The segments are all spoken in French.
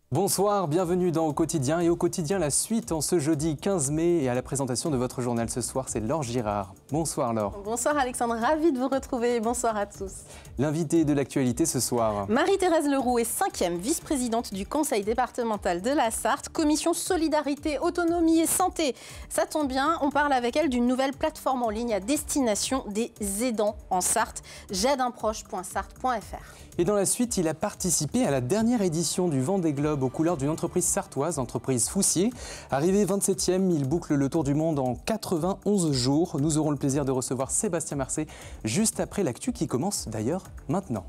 Bonsoir, bienvenue dans Au Quotidien. Et au quotidien, la suite en ce jeudi 15 mai. Et à la présentation de votre journal ce soir, c'est Laure Girard. Bonsoir Laure. Bonsoir Alexandre, ravi de vous retrouver. Bonsoir à tous. L'invité de l'actualité ce soir. Marie-Thérèse Leroux est 5e vice-présidente du Conseil départemental de la Sarthe, commission solidarité, autonomie et santé. Ça tombe bien, on parle avec elle d'une nouvelle plateforme en ligne à destination des aidants en Sarthe, j'aideunproche.sarthe.fr. Et dans la suite, il a participé à la dernière édition du Vendée Globe aux couleurs d'une entreprise sartoise, entreprise Foussier. Arrivé 27e, il boucle le tour du monde en 91 jours. Nous aurons le plaisir de recevoir Sébastien Marcet juste après l'actu qui commence d'ailleurs maintenant.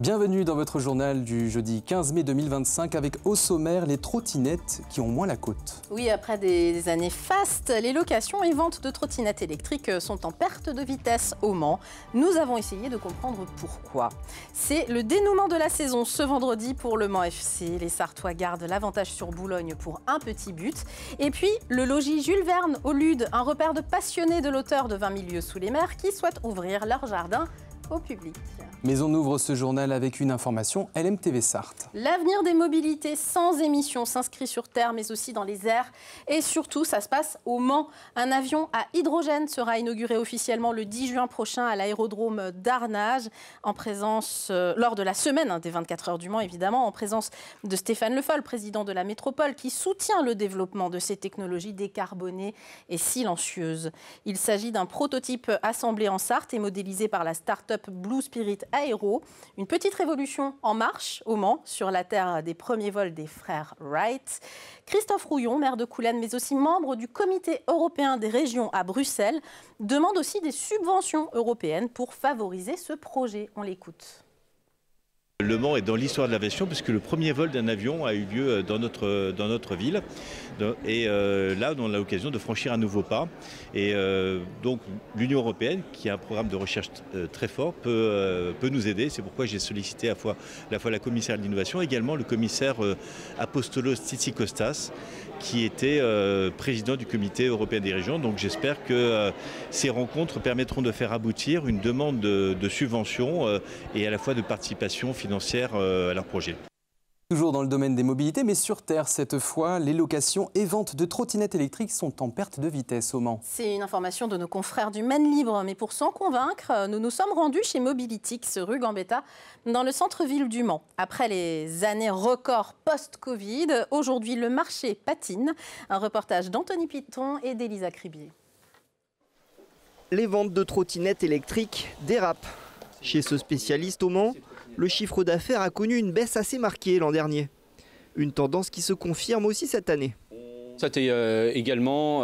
Bienvenue dans votre journal du jeudi 15 mai 2025 avec au sommaire les trottinettes qui ont moins la côte. Oui, après des années fastes, les locations et ventes de trottinettes électriques sont en perte de vitesse au Mans. Nous avons essayé de comprendre pourquoi. C'est le dénouement de la saison ce vendredi pour le Mans FC. Les Sartois gardent l'avantage sur Boulogne pour un petit but. Et puis, le logis Jules Verne au Lude, un repère de passionnés de l'auteur de 20 000 lieues sous les mers qui souhaitent ouvrir leur jardin au public. Mais on ouvre ce journal avec une information LMTV Sarthe. L'avenir des mobilités sans émissions s'inscrit sur terre, mais aussi dans les airs. Et surtout, ça se passe au Mans. Un avion à hydrogène sera inauguré officiellement le 10 juin prochain à l'aérodrome d'Arnage, en présence, lors de la semaine des 24 heures du Mans, évidemment, en présence de Stéphane Le Foll, président de la métropole, qui soutient le développement de ces technologies décarbonées et silencieuses. Il s'agit d'un prototype assemblé en Sarthe et modélisé par la start-up Blue Spirit Aéro, une petite révolution en marche au Mans, sur la terre des premiers vols des frères Wright. Christophe Rouillon, maire de Coulennes, mais aussi membre du comité européen des régions à Bruxelles, demande aussi des subventions européennes pour favoriser ce projet. On l'écoute. Le Mans est dans l'histoire de l'aviation puisque le premier vol d'un avion a eu lieu dans notre ville. Et là, on a l'occasion de franchir un nouveau pas. Et donc l'Union européenne, qui a un programme de recherche très fort, peut nous aider. C'est pourquoi j'ai sollicité à la fois la commissaire de l'innovation, également le commissaire Apostolos Tzitzikostas, qui était président du comité européen des régions. Donc j'espère que ces rencontres permettront de faire aboutir une demande de subvention et à la fois de participation financière à leur projet. Toujours dans le domaine des mobilités, mais sur terre cette fois, les locations et ventes de trottinettes électriques sont en perte de vitesse au Mans. C'est une information de nos confrères du Maine Libre, mais pour s'en convaincre, nous nous sommes rendus chez Mobilitix, rue Gambetta, dans le centre-ville du Mans. Après les années records post-Covid, aujourd'hui le marché patine. Un reportage d'Anthony Piton et d'Elisa Cribier. Les ventes de trottinettes électriques dérapent. Chez ce spécialiste au Mans, le chiffre d'affaires a connu une baisse assez marquée l'an dernier. Une tendance qui se confirme aussi cette année. Ça a été également,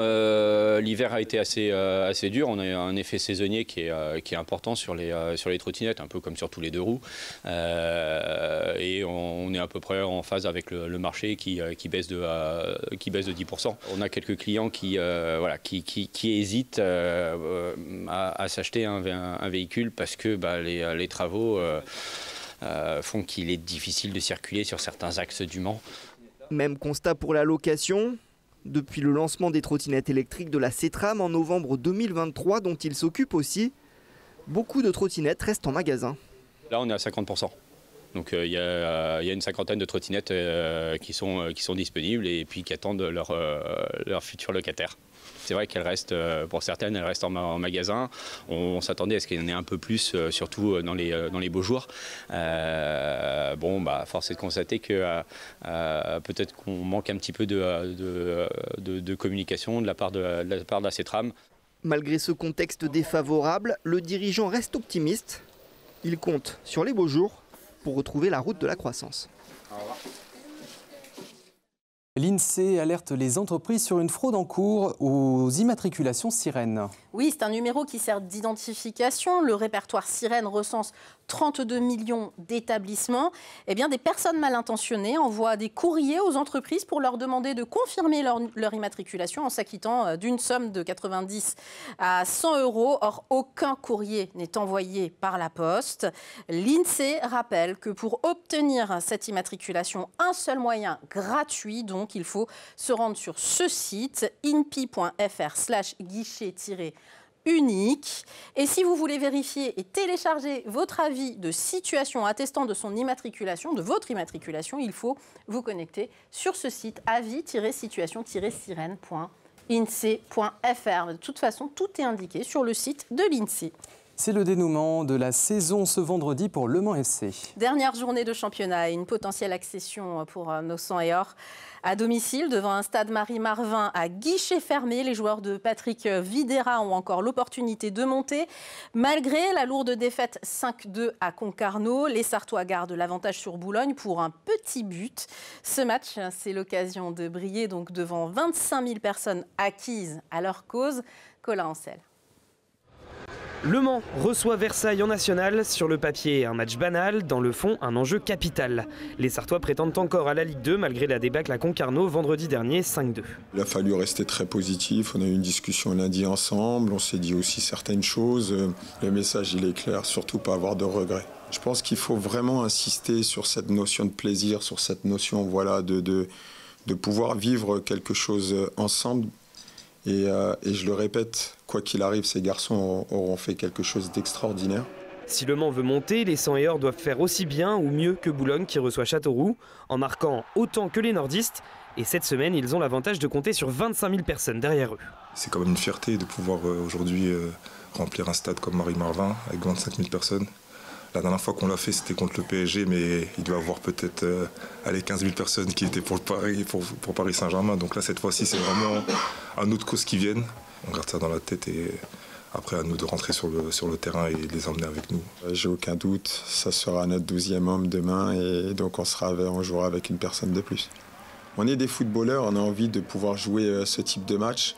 l'hiver a été assez dur. On a un effet saisonnier qui est important sur les trottinettes, un peu comme sur tous les deux roues. Et on est à peu près en phase avec le marché qui baisse de 10%. On a quelques clients qui hésitent à s'acheter un véhicule parce que les travaux font qu'il est difficile de circuler sur certains axes du Mans. Même constat pour la location. Depuis le lancement des trottinettes électriques de la CETRAM en novembre 2023, dont il s'occupe aussi, beaucoup de trottinettes restent en magasin. Là, on est à 50%. Donc il y a une cinquantaine de trottinettes qui sont disponibles et puis qui attendent leur futur locataire. C'est vrai qu'elles restent, pour certaines, elles restent en magasin. On s'attendait à ce qu'il y en ait un peu plus, surtout dans les beaux jours. Force est de constater que peut-être qu'on manque un petit peu de communication de la part de la CETRAM. Malgré ce contexte défavorable, le dirigeant reste optimiste. Il compte sur les beaux jours pour retrouver la route de la croissance. L'INSEE alerte les entreprises sur une fraude en cours aux immatriculations sirènes. Oui, c'est un numéro qui sert d'identification. Le répertoire sirène recense 32 millions d'établissements. Eh bien, des personnes mal intentionnées envoient des courriers aux entreprises pour leur demander de confirmer leur immatriculation en s'acquittant d'une somme de 90 à 100 €. Or, aucun courrier n'est envoyé par la poste. L'INSEE rappelle que pour obtenir cette immatriculation, un seul moyen gratuit, donc il faut se rendre sur ce site, inpi.fr/guichet- unique. Et si vous voulez vérifier et télécharger votre avis de situation attestant de son immatriculation, de votre immatriculation, il faut vous connecter sur ce site avis-situation-sirène.insee.fr. De toute façon, tout est indiqué sur le site de l'INSEE. C'est le dénouement de la saison ce vendredi pour Le Mans FC. Dernière journée de championnat et une potentielle accession pour nos 100 et or à domicile devant un stade Marie-Marvin à guichet fermé. Les joueurs de Patrick Videra ont encore l'opportunité de monter. Malgré la lourde défaite 5-2 à Concarneau, les Sartois gardent l'avantage sur Boulogne pour un petit but. Ce match, c'est l'occasion de briller donc devant 25 000 personnes acquises à leur cause. Colin Ancel. Le Mans reçoit Versailles en national. Sur le papier, un match banal, dans le fond, un enjeu capital. Les Sartois prétendent encore à la Ligue 2 malgré la débâcle à Concarneau vendredi dernier 5-2. Il a fallu rester très positif. On a eu une discussion lundi ensemble. On s'est dit aussi certaines choses. Le message, il est clair, surtout pas avoir de regrets. Je pense qu'il faut vraiment insister sur cette notion de plaisir, sur cette notion de pouvoir vivre quelque chose ensemble. Et je le répète, quoi qu'il arrive, ces garçons auront fait quelque chose d'extraordinaire. Si Le Mans veut monter, les 100 et or doivent faire aussi bien ou mieux que Boulogne qui reçoit Châteauroux, en marquant autant que les nordistes. Et cette semaine, ils ont l'avantage de compter sur 25 000 personnes derrière eux. C'est quand même une fierté de pouvoir aujourd'hui remplir un stade comme Marie-Marvin avec 25 000 personnes. La dernière fois qu'on l'a fait, c'était contre le PSG, mais il doit y avoir peut-être 15 000 personnes qui étaient pour Paris Saint-Germain. Donc là, cette fois-ci, c'est vraiment un autre cause qui viennent. On garde ça dans la tête et après, à nous de rentrer sur le terrain et de les emmener avec nous. J'ai aucun doute, ça sera notre 12e homme demain et donc on jouera avec une personne de plus. On est des footballeurs, on a envie de pouvoir jouer ce type de match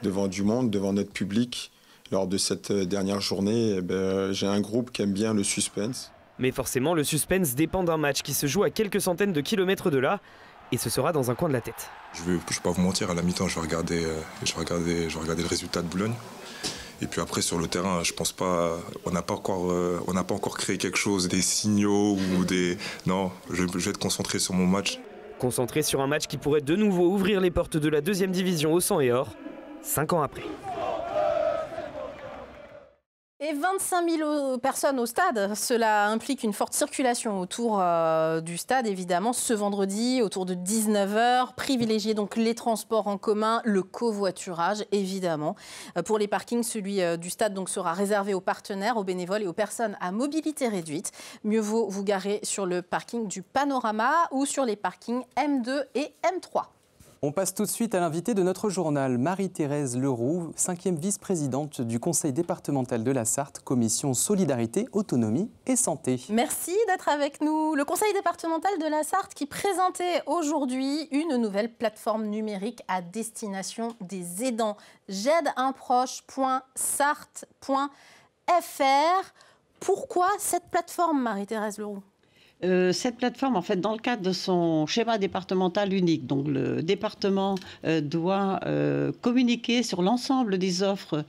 devant du monde, devant notre public. Lors de cette dernière journée, j'ai un groupe qui aime bien le suspense. Mais forcément, le suspense dépend d'un match qui se joue à quelques centaines de kilomètres de là. Et ce sera dans un coin de la tête. Je ne vais pas vous mentir, à la mi-temps, je vais regarder le résultat de Boulogne. Et puis après, sur le terrain, je pense pas, on n'a pas encore créé quelque chose, des signaux ou des... Non, je vais être concentré sur mon match. Concentré sur un match qui pourrait de nouveau ouvrir les portes de la 2e division au 100 et or, 5 ans après. Et 25 000 personnes au stade, cela implique une forte circulation autour du stade, évidemment, ce vendredi, autour de 19h. Privilégier donc les transports en commun, le covoiturage, évidemment. Pour les parkings, celui du stade donc, sera réservé aux partenaires, aux bénévoles et aux personnes à mobilité réduite. Mieux vaut vous garer sur le parking du Panorama ou sur les parkings M2 et M3. On passe tout de suite à l'invité de notre journal, Marie-Thérèse Leroux, 5e vice-présidente du Conseil départemental de la Sarthe, commission Solidarité, Autonomie et Santé. Merci d'être avec nous. Le Conseil départemental de la Sarthe qui présentait aujourd'hui une nouvelle plateforme numérique à destination des aidants. j'aideunproche.sarthe.fr. Pourquoi cette plateforme, Marie-Thérèse Leroux ? Cette plateforme, en fait, dans le cadre de son schéma départemental unique, donc le département doit communiquer sur l'ensemble des offres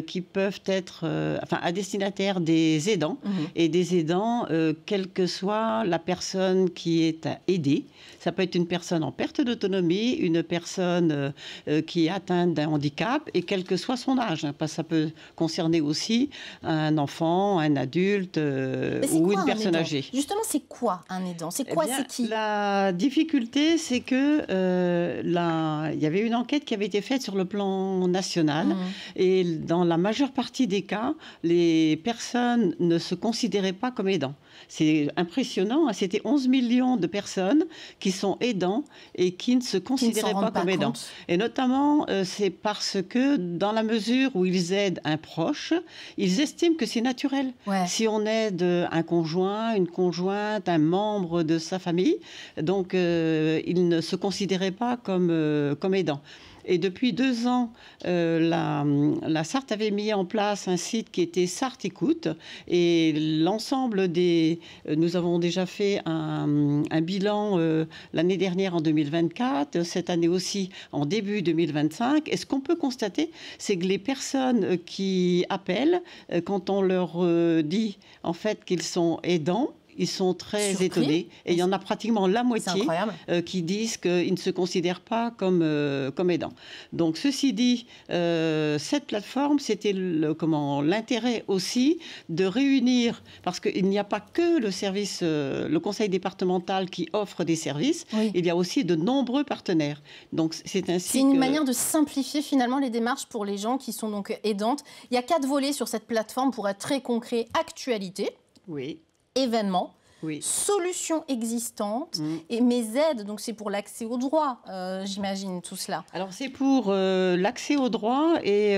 qui peuvent être à destinataire des aidants et des aidants, quelle que soit la personne qui est aidée. Ça peut être une personne en perte d'autonomie, une personne qui est atteinte d'un handicap et quel que soit son âge. Parce que ça peut concerner aussi un enfant, un adulte ou une personne âgée. Justement, c'est quoi un aidant? C'est quoi, c'est qui? La difficulté, c'est que il y avait une enquête qui avait été faite sur le plan national et dans la majeure partie des cas, les personnes ne se considéraient pas comme aidants. C'est impressionnant, hein, c'était 11 millions de personnes qui sont aidants et qui ne se considéraient pas comme aidants. Et notamment, c'est parce que dans la mesure où ils aident un proche, ils estiment que c'est naturel. Ouais. Si on aide un conjoint, une conjointe, un membre de sa famille, donc ils ne se considéraient pas comme aidants. Et depuis 2 ans, la Sarthe avait mis en place un site qui était Sarthe Écoute. Et l'ensemble nous avons déjà fait un bilan l'année dernière en 2024, cette année aussi en début 2025. Et ce qu'on peut constater, c'est que les personnes qui appellent, quand on leur dit en fait qu'ils sont aidants, Ils sont très étonnés. Et il y en a pratiquement la moitié qui disent qu'ils ne se considèrent pas comme aidants. Donc, ceci dit, cette plateforme, c'était l'intérêt aussi de réunir, parce qu'il n'y a pas que le conseil départemental qui offre des services, il y a aussi de nombreux partenaires. Donc, c'est une manière de simplifier finalement les démarches pour les gens qui sont donc aidantes. Il y a 4 volets sur cette plateforme pour être très concret. Actualité, événements, solutions existantes et mes aides. Donc c'est pour l'accès aux droits, j'imagine, tout cela. Alors c'est pour l'accès aux droits et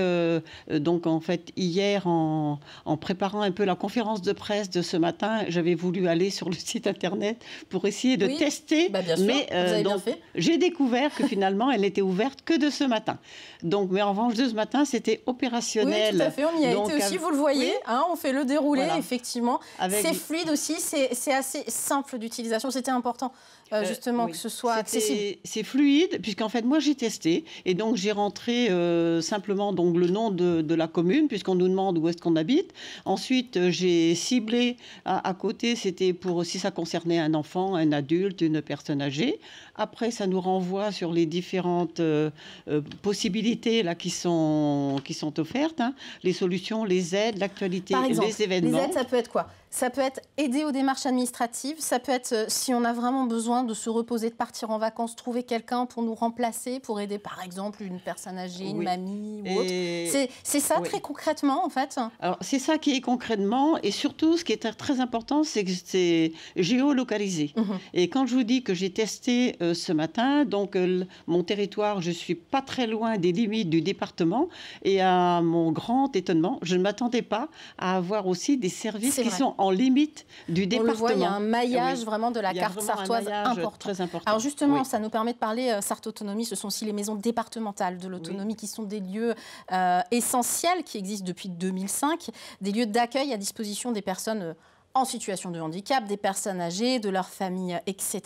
donc en fait hier en préparant un peu la conférence de presse de ce matin, j'avais voulu aller sur le site internet pour essayer de tester. Bien sûr, mais vous avez bien fait. J'ai découvert que finalement elle n'était ouverte que de ce matin. Donc mais en revanche de ce matin c'était opérationnel. Oui, tout à fait, on y a été aussi, vous le voyez, on fait le déroulé effectivement. C'est fluide aussi, c'est assez simple d'utilisation. C'était important justement que ce soit accessible. C'est fluide puisqu'en fait moi j'ai testé et donc j'ai rentré simplement donc le nom de la commune puisqu'on nous demande où est-ce qu'on habite. Ensuite j'ai ciblé à côté, c'était pour si ça concernait un enfant, un adulte, une personne âgée. Après ça nous renvoie sur les différentes possibilités là qui sont offertes, les solutions, les aides, l'actualité, les événements. Les aides, ça peut être quoi? Ça peut être aider aux démarches administratives, ça peut être si on a vraiment besoin de se reposer, de partir en vacances, trouver quelqu'un pour nous remplacer, pour aider par exemple une personne âgée, une mamie ou autre. C'est ça très concrètement en fait. Alors c'est ça qui est concrètement et surtout ce qui est très important c'est que c'est géolocalisé. Et quand je vous dis que j'ai testé ce matin, donc mon territoire, je suis pas très loin des limites du département et à mon grand étonnement, je ne m'attendais pas à avoir aussi des services qui sont en limite du département. On le voit, il y a un maillage vraiment de la carte sartoise important. Très important. Alors justement, ça nous permet de parler Sarthe Autonomie. Ce sont aussi les maisons départementales de l'autonomie qui sont des lieux essentiels qui existent depuis 2005, des lieux d'accueil à disposition des personnes en situation de handicap, des personnes âgées, de leurs familles, etc.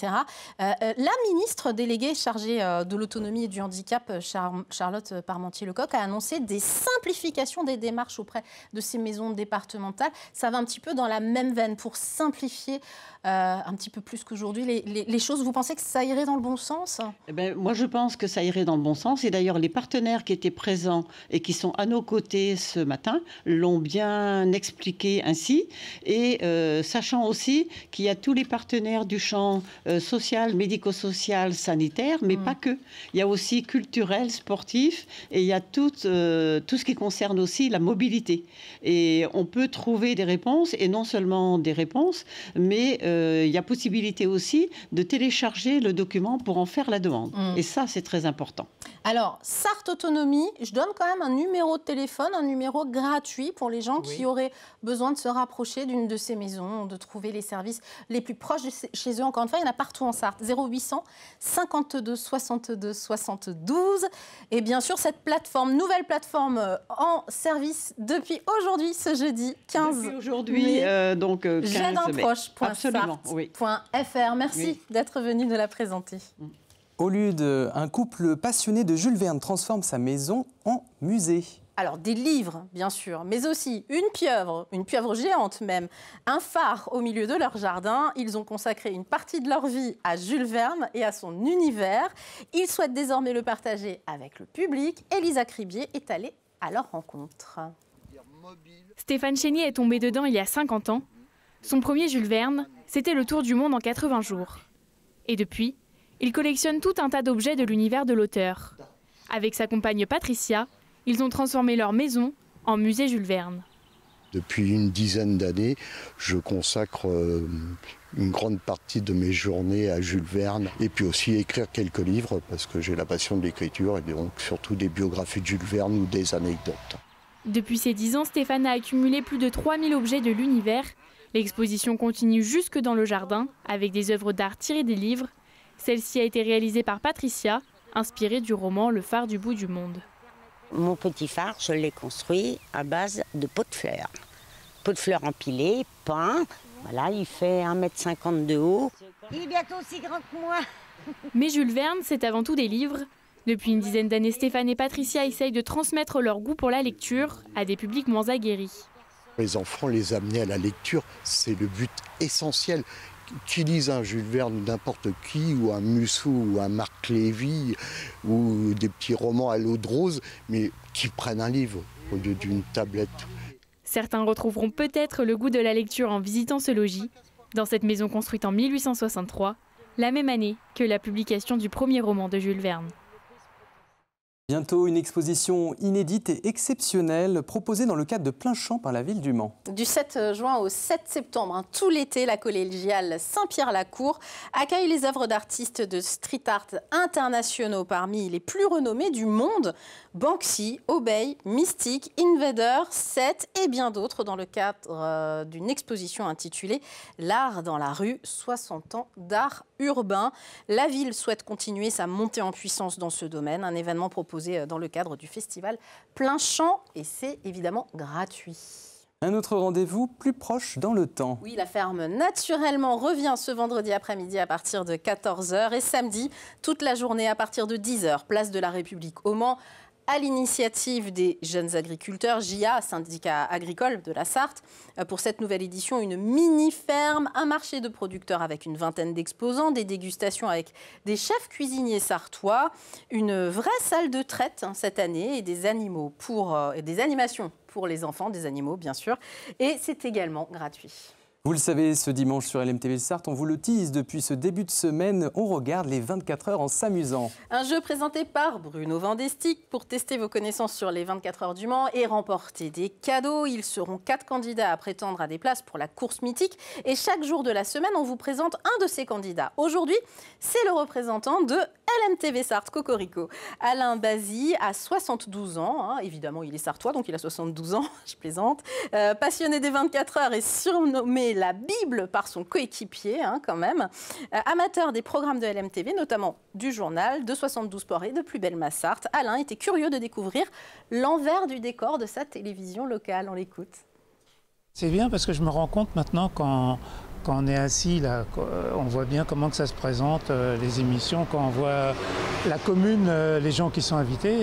La ministre déléguée chargée de l'autonomie et du handicap, Charlotte Parmentier-Lecocq, a annoncé des simplifications des démarches auprès de ces maisons départementales. Ça va un petit peu dans la même veine pour simplifier un petit peu plus qu'aujourd'hui les choses. Vous pensez que ça irait dans le bon sens ? Moi, je pense que ça irait dans le bon sens. Et d'ailleurs, les partenaires qui étaient présents et qui sont à nos côtés ce matin l'ont bien expliqué ainsi. Et sachant aussi qu'il y a tous les partenaires du champ social, médico-social, sanitaire, mais pas que. Il y a aussi culturel, sportif, et il y a tout ce qui concerne aussi la mobilité. Et on peut trouver des réponses, et non seulement des réponses, mais il y a possibilité aussi de télécharger le document pour en faire la demande. Et ça, c'est très important. Alors, Sarthe Autonomie, je donne quand même un numéro de téléphone, un numéro gratuit pour les gens qui auraient besoin de se rapprocher d'une de ces maisons, de trouver les services les plus proches de chez eux. Encore une fois, il y en a partout en Sarthe. 0800 52 62 72. Et bien sûr, cette plateforme, nouvelle plateforme en service depuis aujourd'hui, ce jeudi 15 mai. Depuis aujourd'hui, donc 15 mai. J'aideunproche.sarthe.fr. Merci d'être venu nous la présenter. Au Lude, un couple passionné de Jules Verne transforme sa maison en musée. Alors, des livres, bien sûr, mais aussi une pieuvre géante même, un phare au milieu de leur jardin. Ils ont consacré une partie de leur vie à Jules Verne et à son univers. Ils souhaitent désormais le partager avec le public. Elisa Cribier est allée à leur rencontre. Stéphane Chénier est tombé dedans il y a 50 ans. Son premier Jules Verne, c'était le tour du monde en 80 jours. Et depuis, il collectionne tout un tas d'objets de l'univers de l'auteur. Avec sa compagne Patricia, ils ont transformé leur maison en musée Jules Verne. Depuis une dizaine d'années, je consacre une grande partie de mes journées à Jules Verne et puis aussi écrire quelques livres parce que j'ai la passion de l'écriture et donc surtout des biographies de Jules Verne ou des anecdotes. Depuis ses 10 ans, Stéphane a accumulé plus de 3000 objets de l'univers. L'exposition continue jusque dans le jardin avec des œuvres d'art tirées des livres. Celle-ci a été réalisée par Patricia, inspirée du roman Le phare du bout du monde. Mon petit phare, je l'ai construit à base de pots de fleurs. Pots de fleurs empilés, peints. Voilà, il fait 1,50 m de haut. Il est bientôt aussi grand que moi. Mais Jules Verne, c'est avant tout des livres. Depuis une dizaine d'années, Stéphane et Patricia essayent de transmettre leur goût pour la lecture à des publics moins aguerris. Les enfants, les amener à la lecture, c'est le but essentiel. Qu'ils lisent un Jules Verne ou n'importe qui, ou un Musso, ou un Marc Lévy, ou des petits romans à l'eau de rose, mais qu'ils prennent un livre au lieu d'une tablette. Certains retrouveront peut-être le goût de la lecture en visitant ce logis, dans cette maison construite en 1863, la même année que la publication du premier roman de Jules Verne. Bientôt, une exposition inédite et exceptionnelle proposée dans le cadre de Plein Champ par la ville du Mans. Du 7 juin au 7 septembre, tout l'été, la collégiale Saint-Pierre-la-Cour accueille les œuvres d'artistes de street art internationaux parmi les plus renommés du monde. Banksy, Obey, Mystique, Invader, Seth et bien d'autres dans le cadre d'une exposition intitulée L'art dans la rue, 60 ans d'art urbain. La ville souhaite continuer sa montée en puissance dans ce domaine, un événement proposé dans le cadre du festival Plein Champ et c'est évidemment gratuit. Un autre rendez-vous plus proche dans le temps. Oui, la ferme naturellement revient ce vendredi après-midi à partir de 14 h et samedi toute la journée à partir de 10 h, place de la République au Mans. À l'initiative des jeunes agriculteurs, JA, syndicat agricole de la Sarthe, pour cette nouvelle édition, une mini-ferme, un marché de producteurs avec une vingtaine d'exposants, des dégustations avec des chefs cuisiniers sartois, une vraie salle de traite cette année et des animaux et des animations pour les enfants, des animaux bien sûr, et c'est également gratuit. Vous le savez, ce dimanche sur LMTV Sarthe, on vous le tease depuis ce début de semaine, on regarde les 24 heures en s'amusant. Un jeu présenté par Bruno Vandestick pour tester vos connaissances sur les 24 heures du Mans et remporter des cadeaux. Ils seront 4 candidats à prétendre à des places pour la course mythique et chaque jour de la semaine, on vous présente un de ces candidats. Aujourd'hui, c'est le représentant de LMTV Sarthe, Cocorico. Alain Bazy a 72 ans, évidemment il est sartois donc il a 72 ans, je plaisante. Passionné des 24 heures et surnommé la Bible par son coéquipier quand même. Amateur des programmes de LMTV, notamment du journal, de 72 Sports et de Plus belle ma Sarthe, Alain était curieux de découvrir l'envers du décor de sa télévision locale. On l'écoute. C'est bien parce que je me rends compte maintenant quand on est assis là, on voit bien comment que ça se présente, les émissions, quand on voit la commune, les gens qui sont invités.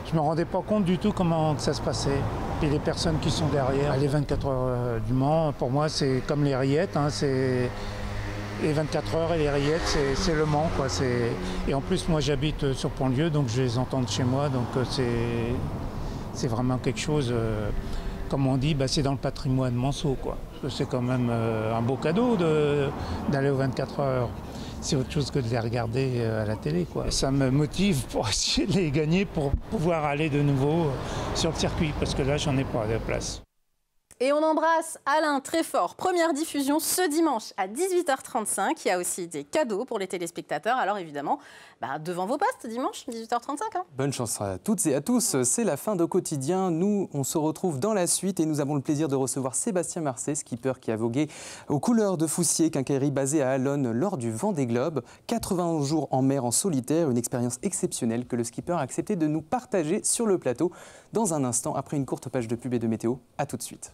Je ne me rendais pas compte du tout comment que ça se passait. Et les personnes qui sont derrière. Les 24 heures du Mans, pour moi, c'est comme les rillettes. Les 24 heures et les rillettes, c'est le Mans, quoi. Et en plus, moi, j'habite sur Pont-Lieu, donc je les entends de chez moi. Donc c'est vraiment quelque chose, comme on dit, c'est dans le patrimoine manceau, quoi. C'est quand même un beau cadeau d'aller aux 24 heures. C'est autre chose que de les regarder à la télé, quoi. Ça me motive pour essayer de les gagner, pour pouvoir aller de nouveau sur le circuit, parce que là, j'en ai pas de place. Et on embrasse Alain très fort. Première diffusion ce dimanche à 18h35. Il y a aussi des cadeaux pour les téléspectateurs. Alors évidemment, devant vos postes dimanche 18h35. Bonne chance à toutes et à tous. C'est la fin de Quotidien. Nous, on se retrouve dans la suite et nous avons le plaisir de recevoir Sébastien Marcet, skipper qui a vogué aux couleurs de Foussier, quincaillerie basée à Allonne lors du Vendée Globe. 80 jours en mer en solitaire, une expérience exceptionnelle que le skipper a accepté de nous partager sur le plateau. Dans un instant, après une courte page de pub et de météo. À tout de suite.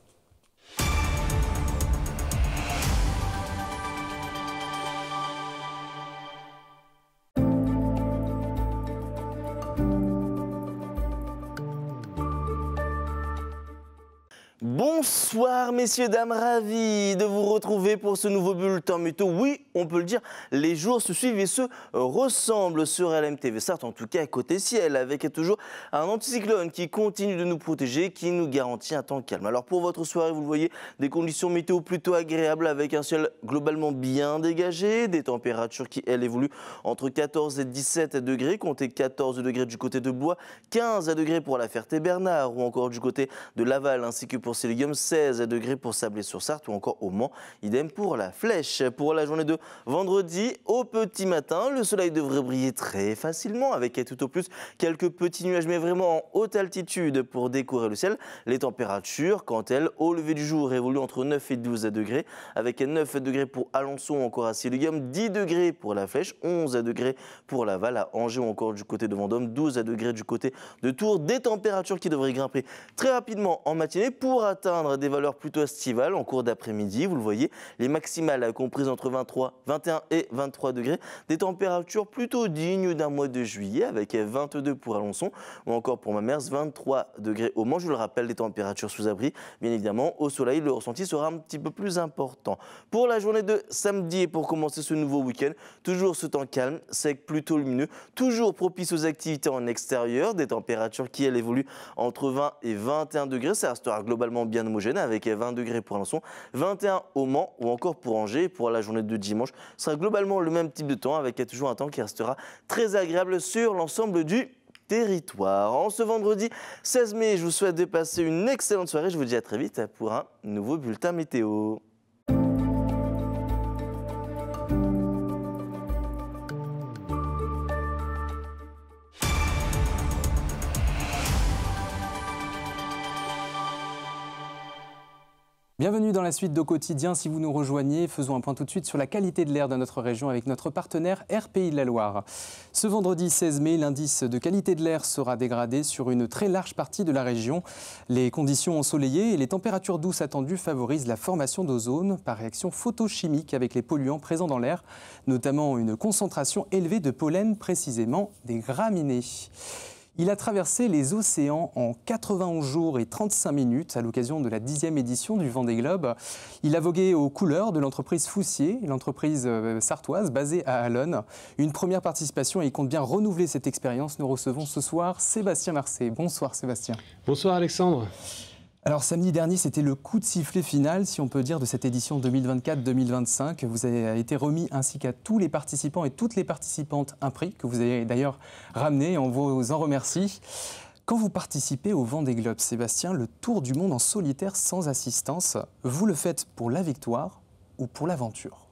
Bonsoir messieurs, dames, ravi de vous retrouver pour ce nouveau bulletin météo. Oui, on peut le dire, les jours se suivent et se ressemblent sur LMTV Sarthe, en tout cas côté ciel, avec toujours un anticyclone qui continue de nous protéger, qui nous garantit un temps calme. Alors pour votre soirée, vous le voyez, des conditions météo plutôt agréables avec un ciel globalement bien dégagé, des températures qui, elles, évoluent entre 14 et 17 degrés, comptez 14 degrés du côté de Blois, 15 degrés pour la Ferté-Bernard ou encore du côté de Laval ainsi que pour Célium, 16 degrés pour Sablé-sur-Sarthe ou encore au Mans, idem pour la Flèche. Pour la journée de vendredi, au petit matin, le soleil devrait briller très facilement avec tout au plus quelques petits nuages, mais vraiment en haute altitude pour décorer le ciel. Les températures, quant à elles, au lever du jour, évoluent entre 9 et 12 degrés, avec 9 degrés pour Alençon, encore à Célium, 10 degrés pour la Flèche, 11 degrés pour Laval, à Angers ou encore du côté de Vendôme, 12 degrés du côté de Tours. Des températures qui devraient grimper très rapidement en matinée pour atteindre atteindre des valeurs plutôt estivales en cours d'après-midi. Vous le voyez, les maximales comprises entre 21 et 23 degrés. Des températures plutôt dignes d'un mois de juillet avec 22 pour Alençon ou encore pour Mamers, 23 degrés au Mans. Je vous le rappelle, des températures sous abri. Bien évidemment, au soleil, le ressenti sera un petit peu plus important. Pour la journée de samedi et pour commencer ce nouveau week-end, toujours ce temps calme, sec, plutôt lumineux, toujours propice aux activités en extérieur, des températures qui, elles, évoluent entre 20 et 21 degrés. Ça restera globalement bien homogène avec 20 degrés pour Alençon, 21 au Mans ou encore pour Angers. Pour la journée de dimanche, ce sera globalement le même type de temps avec toujours un temps qui restera très agréable sur l'ensemble du territoire. En ce vendredi 16 mai, je vous souhaite de passer une excellente soirée. Je vous dis à très vite pour un nouveau bulletin météo. Bienvenue dans la suite d'Au Quotidien. Si vous nous rejoignez, faisons un point tout de suite sur la qualité de l'air de notre région avec notre partenaire RPI de la Loire. Ce vendredi 16 mai, l'indice de qualité de l'air sera dégradé sur une très large partie de la région. Les conditions ensoleillées et les températures douces attendues favorisent la formation d'ozone par réaction photochimique avec les polluants présents dans l'air, notamment une concentration élevée de pollen, précisément des graminées. Il a traversé les océans en 91 jours et 35 minutes à l'occasion de la 10e édition du Vendée Globe. Il a vogué aux couleurs de l'entreprise Foussier, l'entreprise sartoise basée à Allonnes. Une première participation et il compte bien renouveler cette expérience. Nous recevons ce soir Sébastien Marcet. Bonsoir Sébastien. Bonsoir Alexandre. Alors samedi dernier, c'était le coup de sifflet final, si on peut dire, de cette édition 2024-2025. Vous avez été remis ainsi qu'à tous les participants et toutes les participantes un prix que vous avez d'ailleurs ramené. On vous en remercie. Quand vous participez au Vendée Globe, Sébastien, le tour du monde en solitaire sans assistance, vous le faites pour la victoire ou pour l'aventure ?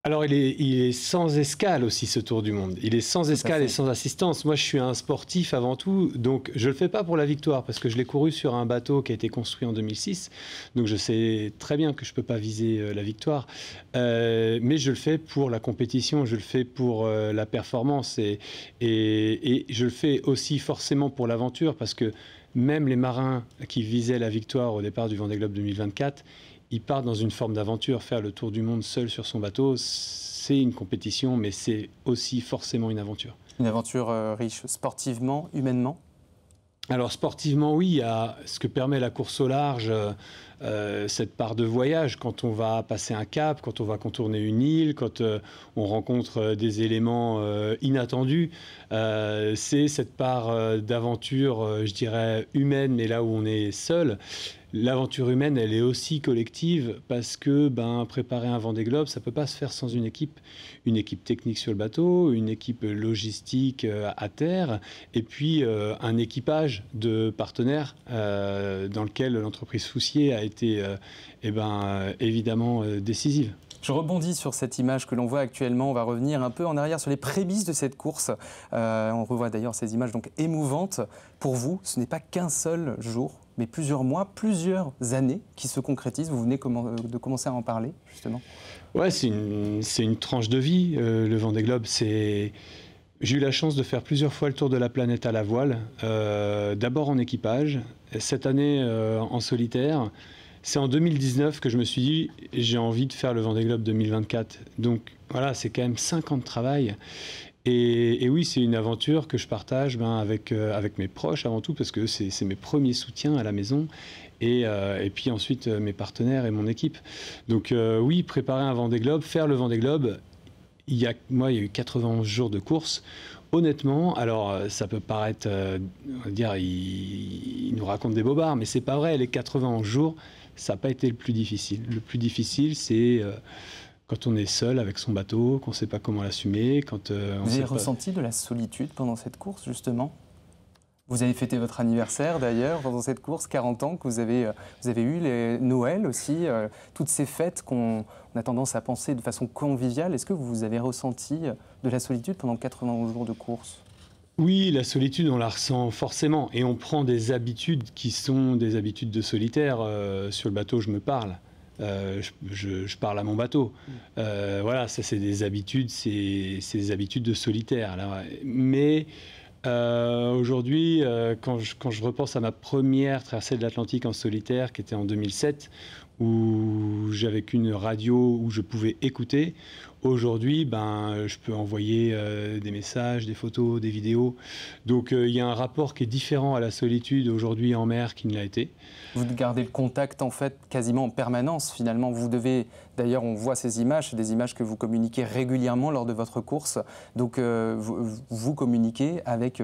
Alors, il est sans escale aussi, ce Tour du Monde. Il est sans escale et sans assistance. Moi, je suis un sportif avant tout, donc je ne le fais pas pour la victoire, parce que je l'ai couru sur un bateau qui a été construit en 2006. Donc, je sais très bien que je ne peux pas viser la victoire. Mais je le fais pour la compétition, je le fais pour la performance. Et je le fais aussi forcément pour l'aventure, parce que même les marins qui visaient la victoire au départ du Vendée Globe 2024, il part dans une forme d'aventure. Faire le tour du monde seul sur son bateau, c'est une compétition, mais c'est aussi forcément une aventure. Une aventure riche sportivement, humainement ? Alors sportivement, oui, il y a ce que permet la course au large, cette part de voyage, quand on va passer un cap, quand on va contourner une île, quand on rencontre des éléments inattendus. C'est cette part d'aventure, je dirais, humaine, mais là où on est seul. L'aventure humaine, elle est aussi collective parce que préparer un Vendée Globe, ça ne peut pas se faire sans une équipe technique sur le bateau, une équipe logistique à terre, et puis un équipage de partenaires dans lequel l'entreprise Foussier a été évidemment décisive. Je rebondis sur cette image que l'on voit actuellement. On va revenir un peu en arrière sur les prémices de cette course. On revoit d'ailleurs ces images donc émouvantes. Pour vous, ce n'est pas qu'un seul jour, mais plusieurs mois, plusieurs années qui se concrétisent. Vous venez de commencer à en parler, justement. Ouais, c'est une tranche de vie, le Vendée Globe. J'ai eu la chance de faire plusieurs fois le tour de la planète à la voile. D'abord en équipage, cette année en solitaire. C'est en 2019 que je me suis dit, j'ai envie de faire le Vendée Globe 2024. Donc voilà, c'est quand même 5 ans de travail. Et oui, c'est une aventure que je partage avec mes proches avant tout, parce que c'est mes premiers soutiens à la maison. Et puis ensuite, mes partenaires et mon équipe. Donc oui, préparer un Vendée Globe, faire le Vendée Globe, il y a eu 91 jours de course. Honnêtement, alors ça peut paraître, on va dire, il nous raconte des bobards, mais c'est pas vrai. Les 91 jours, ça n'a pas été le plus difficile. Le plus difficile, c'est quand on est seul avec son bateau, qu'on ne sait pas comment l'assumer. Vous avez ressenti de la solitude pendant cette course, justement ? Vous avez fêté votre anniversaire, d'ailleurs, pendant cette course, 40 ans, que vous avez eu, les Noël aussi, toutes ces fêtes qu'on a tendance à penser de façon conviviale. Est-ce que vous avez ressenti de la solitude pendant 91 jours de course ? Oui, la solitude, on la ressent forcément. Et on prend des habitudes qui sont des habitudes de solitaire. Sur le bateau, je me parle. Je parle à mon bateau. Voilà, ça, c'est des habitudes, c'est des habitudes de solitaire. Alors, mais Aujourd'hui, quand je repense à ma première traversée de l'Atlantique en solitaire, qui était en 2007, où j'avais qu'une radio où je pouvais écouter, aujourd'hui, je peux envoyer des messages, des photos, des vidéos. Donc il y a un rapport qui est différent à la solitude aujourd'hui en mer qu'il ne l'a été. Vous gardez le contact en fait quasiment en permanence finalement. Vous devez, d'ailleurs on voit ces images, c'est des images que vous communiquez régulièrement lors de votre course. Donc vous communiquez avec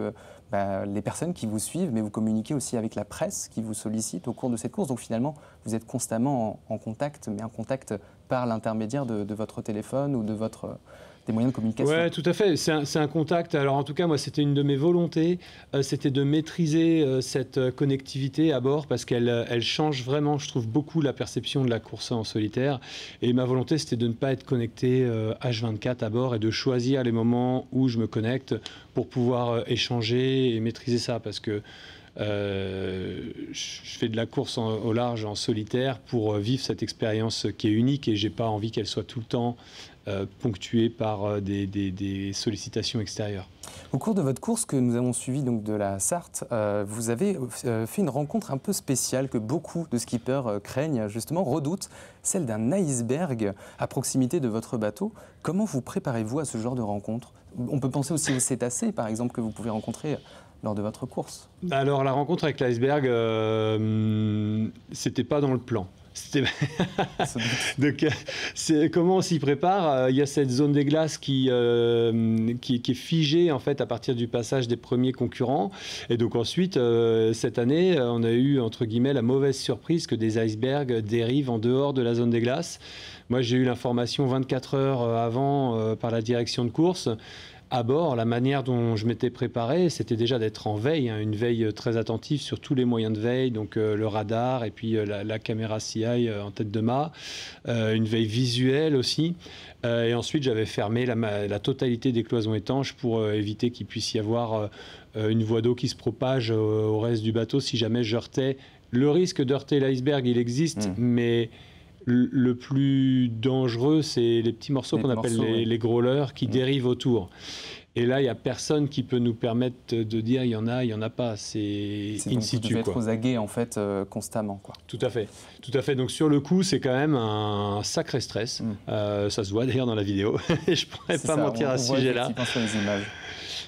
les personnes qui vous suivent, mais vous communiquez aussi avec la presse qui vous sollicite au cours de cette course. Donc finalement, vous êtes constamment en contact, mais en contact par l'intermédiaire de votre téléphone ou des moyens de communication. Oui, tout à fait. C'est un contact. Alors en tout cas, moi, c'était une de mes volontés, c'était de maîtriser cette connectivité à bord parce qu'elle change vraiment, je trouve, beaucoup la perception de la course en solitaire. Et ma volonté, c'était de ne pas être connecté H24 à bord et de choisir les moments où je me connecte pour pouvoir échanger et maîtriser ça parce que je fais de la course au large en solitaire pour vivre cette expérience qui est unique et j'ai pas envie qu'elle soit tout le temps ponctuée par des sollicitations extérieures. Au cours de votre course que nous avons suivie donc de la Sarthe, vous avez fait une rencontre un peu spéciale que beaucoup de skippers craignent, justement, redoutent, celle d'un iceberg à proximité de votre bateau. Comment vous préparez-vous à ce genre de rencontre? On peut penser aussi aux cétacés, par exemple, que vous pouvez rencontrer lors de votre course. Alors la rencontre avec l'iceberg, c'était pas dans le plan. Donc, comment on s'y prépare? Il y a cette zone des glaces qui est figée en fait à partir du passage des premiers concurrents. Et donc ensuite, cette année, on a eu entre guillemets la mauvaise surprise que des icebergs dérivent en dehors de la zone des glaces. Moi, j'ai eu l'information 24 heures avant par la direction de course. À bord, la manière dont je m'étais préparé, c'était déjà d'être en veille, une veille très attentive sur tous les moyens de veille, donc le radar et puis la caméra CI en tête de mât, une veille visuelle aussi. Et ensuite, j'avais fermé la totalité des cloisons étanches pour éviter qu'il puisse y avoir une voie d'eau qui se propage au reste du bateau si jamais je heurtais. Le risque d'heurter l'iceberg, il existe, mais le plus dangereux, c'est les petits morceaux qu'on appelle les growlers qui dérivent autour. Et là, il n'y a personne qui peut nous permettre de dire il y en a pas. C'est in situ. Vous devez être aux aguets en fait constamment, quoi. Tout à fait. Tout à fait. Donc sur le coup, c'est quand même un sacré stress. Ça se voit d'ailleurs dans la vidéo. Je ne pourrais pas mentir à ce sujet-là. Sur les images.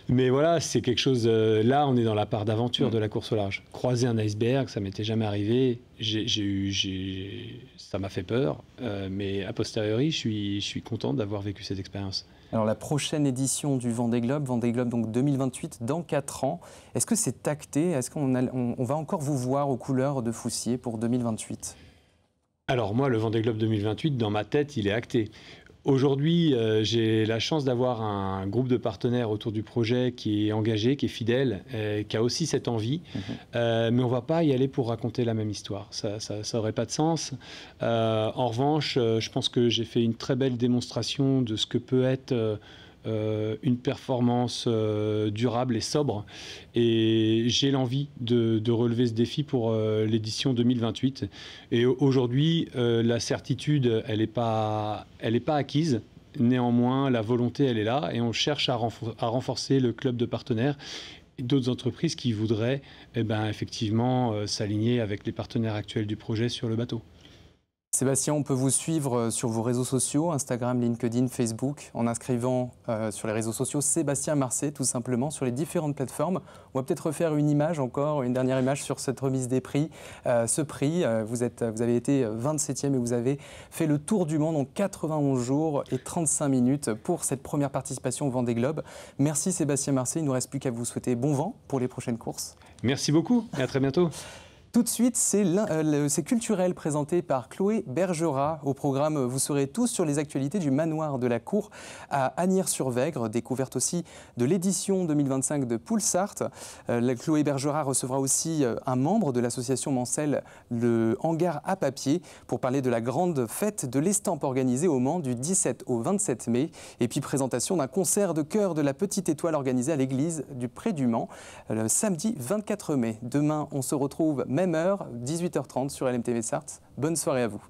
Mais voilà, c'est quelque chose... là, on est dans la part d'aventure de la course au large. Croiser un iceberg, ça m'était jamais arrivé. Ça m'a fait peur. Mais a posteriori, je suis content d'avoir vécu cette expérience. Alors la prochaine édition du Vendée Globe donc 2028, dans 4 ans, est-ce que c'est acté? Est-ce qu'on va encore vous voir aux couleurs de Foussier pour 2028? Alors moi, le Vendée Globe 2028, dans ma tête, il est acté. Aujourd'hui, j'ai la chance d'avoir un groupe de partenaires autour du projet qui est engagé, qui est fidèle, qui a aussi cette envie. Mais on ne va pas y aller pour raconter la même histoire. Ça n'aurait pas de sens. En revanche, je pense que j'ai fait une très belle démonstration de ce que peut être une performance durable et sobre. Et j'ai l'envie de relever ce défi pour l'édition 2028. Et aujourd'hui, la certitude, elle n'est pas acquise. Néanmoins, la volonté, elle est là. Et on cherche à renforcer le club de partenaires et d'autres entreprises qui voudraient effectivement s'aligner avec les partenaires actuels du projet sur le bateau. Sébastien, on peut vous suivre sur vos réseaux sociaux, Instagram, LinkedIn, Facebook, en inscrivant sur les réseaux sociaux Sébastien Marcet, tout simplement, sur les différentes plateformes. On va peut-être refaire une image encore, une dernière image sur cette remise des prix. Ce prix, vous avez été 27e et vous avez fait le tour du monde en 91 jours et 35 minutes pour cette première participation au Vendée Globe. Merci Sébastien Marcet, il ne nous reste plus qu'à vous souhaiter bon vent pour les prochaines courses. Merci beaucoup et à très bientôt. Tout de suite, c'est culturel présenté par Chloé Bergerat. Au programme, vous saurez tous sur les actualités du manoir de la Cour à Asnières-sur-Vègre, découverte aussi de l'édition 2025 de Poulsart. Chloé Bergerat recevra aussi un membre de l'association Mancel, le Hangar à papier, pour parler de la grande fête de l'estampe organisée au Mans du 17 au 27 mai. Et puis présentation d'un concert de chœur de la Petite Étoile organisé à l'église du Pré du Mans le samedi 24 mai. Demain, on se retrouve même heure, 18h30 sur LMTV Sarthe. Bonne soirée à vous.